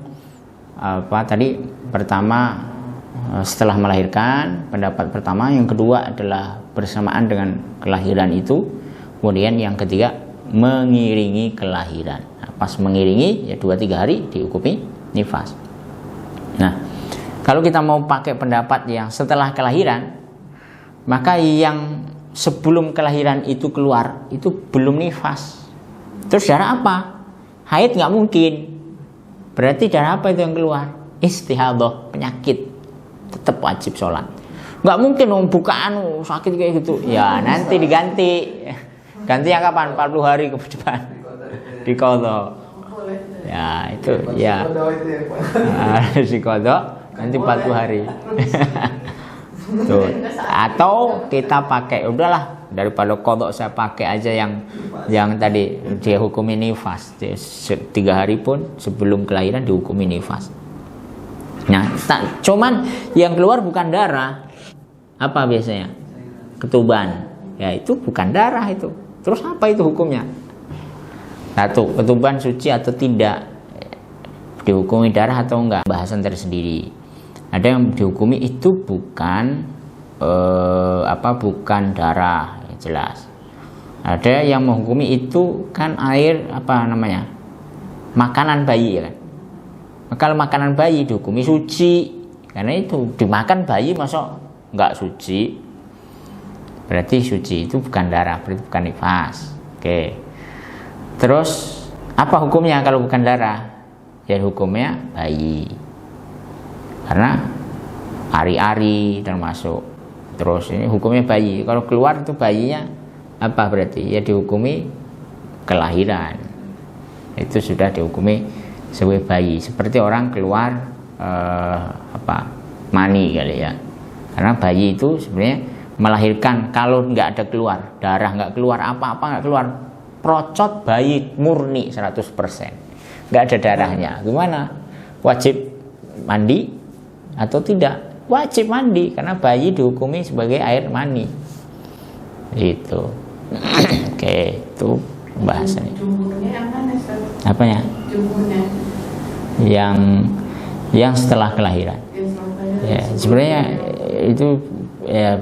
tadi pertama setelah melahirkan, pendapat pertama. Yang kedua adalah bersamaan dengan kelahiran itu. Kemudian yang ketiga mengiringi kelahiran. Nah, pas mengiringi ya 2-3 hari dihukumi nifas. Nah, kalau kita mau pakai pendapat yang setelah kelahiran, maka yang sebelum kelahiran itu keluar itu belum nifas. Terus darah apa? Haid nggak mungkin. Berarti darah apa itu yang keluar? Istihadhah, penyakit. Tetap wajib sholat. Nggak mungkin bukaan sakit kayak gitu. Ya nanti diganti. Gantinya kapan? 40 hari ke depan. Di qadha. Ya itu ya. Di qadha nanti 40 hari. Tuh. Atau kita pakai, udahlah daripada qadha saya pakai aja yang tadi dia hukumi nifas. 3 hari pun sebelum kelahiran dihukumi nifas. Nah, cuman yang keluar bukan darah. Apa biasanya? Ketuban. Ya itu bukan darah itu. Terus apa itu hukumnya? Satu, ketuban suci atau tidak? Dihukumi darah atau enggak? Bahasan tersendiri. Ada yang dihukumi itu bukan bukan darah, jelas. Ada yang menghukumi itu kan air makanan bayi ya kan. Kalau makanan bayi dihukumi suci, karena itu dimakan bayi masa enggak suci, berarti suci. Itu bukan darah, berarti bukan nifas. Oke. Terus apa hukumnya kalau bukan darah? Ya hukumnya bayi, karena ari-ari termasuk. Terus ini hukumnya bayi. Kalau keluar itu bayinya apa berarti? Ya dihukumi kelahiran. Itu sudah dihukumi sebagai bayi, seperti orang keluar mani kali ya. Karena bayi itu sebenarnya melahirkan, kalau nggak ada keluar darah, nggak keluar apa-apa, nggak keluar procot, bayi murni 100%, nggak ada darahnya. Gimana? Wajib mandi atau tidak? Wajib mandi, karena bayi dihukumi sebagai air mani. Itu. Oke, itu pembahasannya. Jumhurnya yang mana, Ustaz? Apanya? Jumhurnya yang setelah kelahiran. Ya, sebenarnya itu ya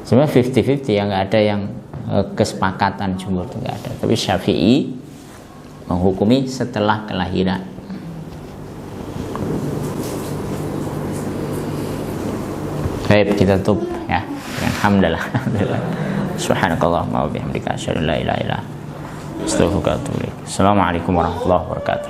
sebenarnya 50-50 ya, nggak ada yang kesepakatan jumhur, nggak ada. Tapi Syafi'i menghukumi setelah kelahiran. Baik, kita tutup ya. Alhamdulillah. Subhanakallahumma wa bihamdika asyhadu an la ilaha illa anta astaghfiruka wa atubu ilaik. Assalamualaikum warahmatullahi wabarakatuh.